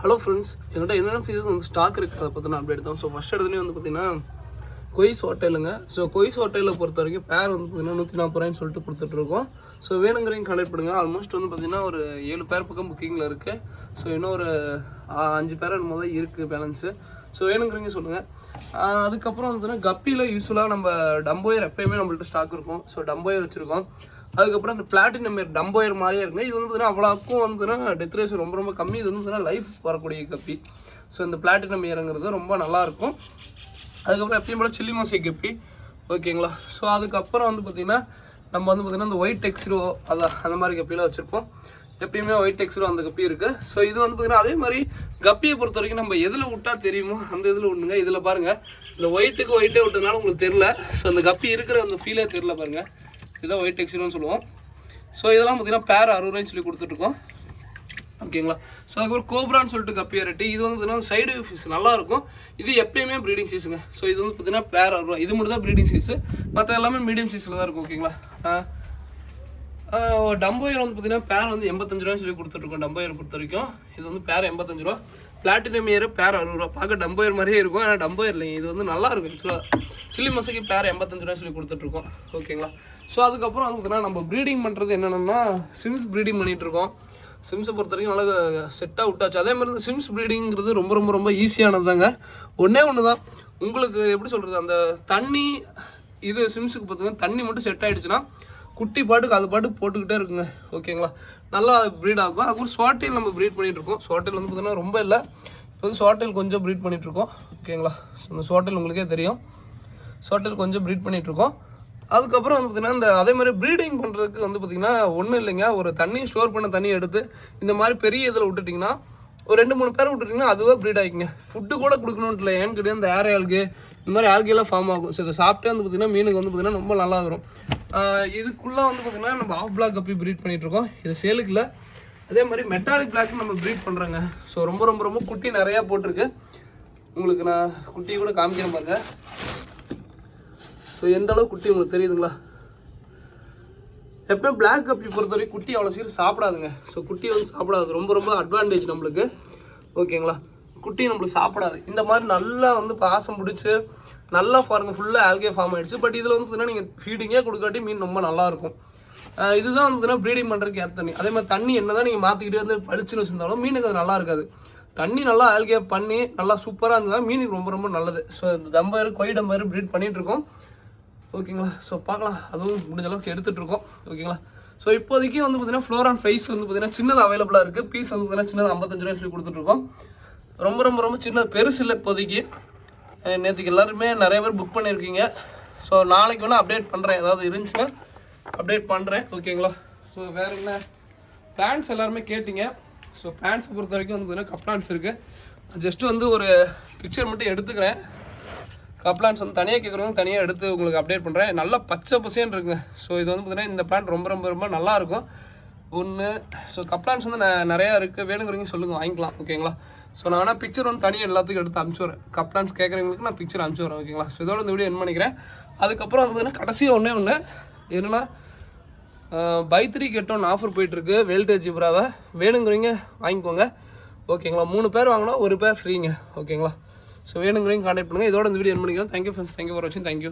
Hello friends, என்னோட என்னென்ன fees வந்து ஸ்டாக் இருக்குது அதை பற்றி நான் அப்டேட் தான். ஸோ ஃபஸ்ட் இடத்துலேயே வந்து பார்த்தீங்கன்னா கொய்ஸ் ஹோட்டலுங்க. ஸோ கொய்ஸ் ஹோட்டலில் பொறுத்த வரைக்கும் பேர் வந்து பார்த்தீங்கன்னா 140 ரூபாய்ன்னு சொல்லிட்டு கொடுத்துட்ருக்கோம். ஸோ வேணுங்கிறீங்க கனெக்ட் பண்ணுங்கள். ஆல்மோஸ்ட் வந்து பார்த்தீங்கன்னா ஒரு 7 பேர் பக்கம் புக்கிங்கில் இருக்குது. ஸோ இன்னும் ஒரு 5 பேர் என்னமோ தான் இருக்குது பேலன்ஸு. ஸோ வேணுங்கிறீங்க சொல்லுங்கள். அதுக்கப்புறம் வந்து பார்த்தீங்கன்னா கப்பியில் யூஸ்ஃபுல்லாக நம்ம டம்போயர் எப்போயுமே நம்மள்ட்ட ஸ்டாக் இருக்கும். ஸோ டம்போயர் வச்சுருக்கோம். அதுக்கப்புறம் இந்த பிளாட்டினம் டம்போயர் மாதிரியே இருக்குங்க. இது வந்து பார்த்தீங்கன்னா அவ்வளோக்கும் வந்து பார்த்தீங்கன்னா டெத் ரேஸ் ரொம்ப ரொம்ப கம்மி. இது வந்து பார்த்தீங்கன்னா லைஃப் வரக்கூடிய கப்பி. ஸோ இந்த பிளாட்டினம் ஏருங்கிறது ரொம்ப நல்லாயிருக்கும். அதுக்கப்புறம் எப்பயும் போல் சில்லி மோசை கப்பி, ஓகேங்களா. ஸோ அதுக்கப்புறம் வந்து பார்த்திங்கன்னா நம்ம வந்து பார்த்திங்கன்னா இந்த ஒயிட் டெக்ஸ்ரோ அந்த மாதிரி கப்பிலாம் வச்சுருப்போம். எப்பயுமே ஒயிட் டெக்ஸ்ரோ அந்த கப்பி இருக்குது. ஸோ இது வந்து பார்த்திங்கன்னா அதே மாதிரி கப்பியை பொறுத்த வரைக்கும் நம்ம எதில் விட்டால் தெரியுமோ அந்த இதில் விட்டுங்க. இதில் பாருங்கள், இந்த ஒயிட்டுக்கு ஒயிட்டே விட்டதுனால உங்களுக்கு தெரில. ஸோ அந்த கப்பி இருக்கிற அந்த ஃபீலே தெரில பாருங்கள். இதுதான் ஒயிட் டெக்ஸ்ரோன்னு சொல்லுவோம். ஸோ இதெல்லாம் பார்த்திங்கன்னா பேர் 60 ரூபாய்ன்னு சொல்லி கொடுத்துட்ருக்கோம், ஓகேங்களா. ஸோ அதுக்கப்புறம் கோப்ரான்னு சொல்லிட்டு கப்பி வெரைட்டி. இது வந்து பார்த்தீங்கன்னா சைடு ஃபீஸ் நல்லாயிருக்கும். இது எப்பயுமே ப்ரீடிங் சீஸுங்க. ஸோ இது வந்து பார்த்தீங்கன்னா பேர் 60 ரூபா. இது மட்டும் தான் ப்ரீடிங் சீஸு, மற்ற எல்லாமே மீடியம் சீஸில் தான் இருக்கும், ஓகேங்களா. டம்போயர் வந்து பார்த்தீங்கன்னா பேர் வந்து 85 ரூபான்னு சொல்லி கொடுத்துட்ருக்கோம். டம்போயர் பொறுத்த வரைக்கும் இது வந்து பேர் 85 ரூபா. பிளாட்டினம் ஏர் பேர் 60 ரூபா. பார்க்க டம்போயர் மாதிரியே இருக்கும், ஆனால் டம்போயர் இல்லைங்க. இது வந்து நல்லாயிருக்கும் ஆக்சுவலாக. சில்லி மசைக்கு பேர் 85 ரூபா சொல்லி கொடுத்துட்ருக்கோம், ஓகேங்களா. ஸோ அதுக்கப்புறம் வந்து பார்த்தீங்கன்னா நம்ம ப்ரீடிங் பண்ணுறது என்னென்னா சிம்ஸ் ப்ரீடிங் பண்ணிகிட்ருக்கோம். சிம்ஸை பொறுத்த வரைக்கும் நல்லா செட்டாக விட்டாச்சு. அதே மாதிரி இந்த சிம்ஸ் ப்ரீடிங்கிறது ரொம்ப ரொம்ப ரொம்ப ஈஸியானது தாங்க. ஒன்று தான் உங்களுக்கு எப்படி சொல்கிறது, அந்த தண்ணி இது சிம்ஸுக்கு பார்த்திங்கன்னா தண்ணி மட்டும் செட் ஆகிடுச்சுன்னா குட்டி பாட்டுக்கு அது பாட்டுக்கு போட்டுக்கிட்டே இருக்குங்க, ஓகேங்களா. நல்லா ப்ரீட் ஆகும். அதுக்கப்புறம் ஸ்வாட்டேல் நம்ம ப்ரீட் பண்ணிகிட்ருக்கோம். ஸ்வாட்டேல் வந்து பார்த்திங்கன்னா ரொம்ப இல்லை, இப்போ வந்து ஸ்வாட்டேல் கொஞ்சம் ப்ரீட் பண்ணிகிட்ருக்கோம், ஓகேங்களா. ஸோ இந்த ஸ்வாட்டேல் உங்களுக்கே தெரியும். ஸ்வாட்டேல் கொஞ்சம் ப்ரீட் பண்ணிகிட்ருக்கோம். அதுக்கப்புறம் வந்து பார்த்திங்கன்னா இந்த அதே மாதிரி ப்ரீடிங் பண்ணுறதுக்கு வந்து பார்த்திங்கன்னா ஒன்றும் இல்லைங்க. ஒரு தண்ணி ஸ்டோர் பண்ண தண்ணியை எடுத்து இந்த மாதிரி பெரிய இதில் விட்டுட்டிங்கன்னா ஒரு 2-3 பேர் விட்டுட்டிங்கன்னா அதுவே ப்ரீட் ஆகிக்குங்க. ஃபுட்டு கூட கொடுக்கணுன்ட்டு இல்லை, ஏன்னு கிடையாது. இந்த ஏர் ஆல்கே இந்த மாதிரி ஆல்கேலாம் ஃபார்ம் ஆகும். ஸோ இதை சாப்பிட்டே வந்து பார்த்திங்கன்னா மீனுக்கு வந்து பார்த்திங்கன்னா ரொம்ப நல்லா வரும். இதுக்குள்ளே வந்து பார்த்திங்கன்னா நம்ம ஆஃப் பிளாக் கப்பி ப்ரீட் பண்ணிகிட்ருக்கோம். இது சேலுக்கு இல்லை. அதே மாதிரி மெட்டாலிக் பிளாக் நம்ம ப்ரீட் பண்ணுறோங்க. ஸோ ரொம்ப ரொம்ப ரொம்ப குட்டி நிறையா போட்டிருக்கு. உங்களுக்கு நான் குட்டியை கூட காமிக்கிறேன் பாருங்க. ஸோ எந்த அளவுக்கு குட்டி உங்களுக்கு தெரியுதுங்களா. எப்போ பிளாக் கப்பி பொறுத்த வரைக்கும் குட்டி அவ்வளோ சீக்கிரம் சாப்பிடாதுங்க. ஸோ குட்டி வந்து சாப்பிடாது, ரொம்ப ரொம்ப அட்வான்டேஜ் நம்மளுக்கு, ஓகேங்களா. குட்டி நம்மளுக்கு சாப்பிடாது. இந்த மாதிரி நல்லா வந்து பாசம் பிடிச்சி நல்லா பாருங்கள், ஃபுல்லாக ஆல்கே ஃபார்ம் ஆகிடுச்சு. பட் இதில் வந்து பார்த்தீங்கன்னா நீங்கள் ஃபீடிங்கே கொடுக்காட்டி மீன் ரொம்ப நல்லாயிருக்கும். இதுதான் வந்து பார்த்தீங்கன்னா ப்ரீடிங் பண்ணுறதுக்கு ஏற்ற தண்ணி. அதே மாதிரி தண்ணி என்ன தான் நீங்கள் மாற்றிக்கிட்டே வந்து பளிச்சுன்னு வச்சுருந்தாலும் மீனுக்கு அது நல்லா இருக்காது. தண்ணி நல்லா ஆல்கே பண்ணி நல்லா சூப்பராக இருந்ததுன்னா மீனுக்கு ரொம்ப ரொம்ப நல்லது. ஸோ இந்த டம்பர் கொய் டம்பர் ப்ரீட் பண்ணிகிட்ருக்கோம், ஓகேங்களா. ஸோ பார்க்கலாம், அதுவும் முடிஞ்ச அளவுக்கு எடுத்துகிட்ருக்கோம், ஓகேங்களா. ஸோ இப்போதைக்கு வந்து பார்த்தீங்கன்னா ஃப்ளோரான் ஃபைஸ் வந்து பார்த்தீங்கன்னா சின்னது அவைலபிளாக இருக்குது. பீஸ் வந்து பார்த்தீங்கன்னா சின்னது 55 ரூபாய் சொல்லி கொடுத்துட்ருக்கோம். ரொம்ப ரொம்ப ரொம்ப சின்னது, பெருசு இல்லை இப்போதைக்கு. நேற்றுக்கு எல்லாருமே நிறைய பேர் புக் பண்ணியிருக்கீங்க. ஸோ நாளைக்கு வேணால் அப்டேட் பண்ணுறேன், ஏதாவது இருந்துச்சுன்னா அப்டேட் பண்ணுறேன், ஓகேங்களா. ஸோ வேறு என்ன பிளான்ஸ் எல்லாருமே கேட்டிங்க. ஸோ பிளான்ஸை பொறுத்த வரைக்கும் வந்து பார்த்தீங்கன்னா கப்ளான்ஸ் இருக்குது. ஜஸ்ட்டு வந்து ஒரு பிக்சர் மட்டும் எடுத்துக்கிறேன். கப்ளான்ஸ் வந்து தனியாக கேட்குறவங்க தனியாக எடுத்து உங்களுக்கு அப்டேட் பண்ணுறேன். நல்லா பச்சை பசேன்னு இருக்குங்க. ஸோ இது வந்து பார்த்திங்கன்னா இந்த பிளான் ரொம்ப ரொம்ப ரொம்ப நல்லாயிருக்கும் ஒன்று. ஸோ கப்ளான்ஸ் வந்து நிறையா இருக்குது, வேணுங்கிறவங்க சொல்லுங்கள், வாங்கிக்கலாம், ஓகேங்களா. ஸோ நான் வேணால் பிக்சர் வந்து தனியாக எல்லாத்துக்கும் எடுத்து அனுப்பிச்சி வரேன். கப்ளான்ஸ் கேட்குறவங்களுக்கு நான் பிக்சர் அனுப்பிச்சி வரேன், ஓகேங்களா. ஸோ இதோட இந்த வீடியோ என் பண்ணிக்கிறேன். அதுக்கப்புறம் வந்து பார்த்திங்கன்னா கடைசியாக ஒன்று என்னென்னா பை 3 get 1 ஆஃபர் போயிட்டுருக்கு வேல்டேஜ் ஜிப்ராவை. வேணுங்கிறவங்க வாங்கிக்கோங்க, ஓகேங்களா. 3 பேர் வாங்கினா 1 பேர் ஃப்ரீங்க, ஓகேங்களா. ஸோ வேணுங்கிறவங்க கான்டாக்ட் பண்ணுங்கள். இதோட இந்த வீடியோ என் பண்ணிக்கிறேன். தேங்க்யூ ஃப்ரெண்ட்ஸ், தேங்க்யூ ஃபார் வாட்சிங், தேங்க்யூ.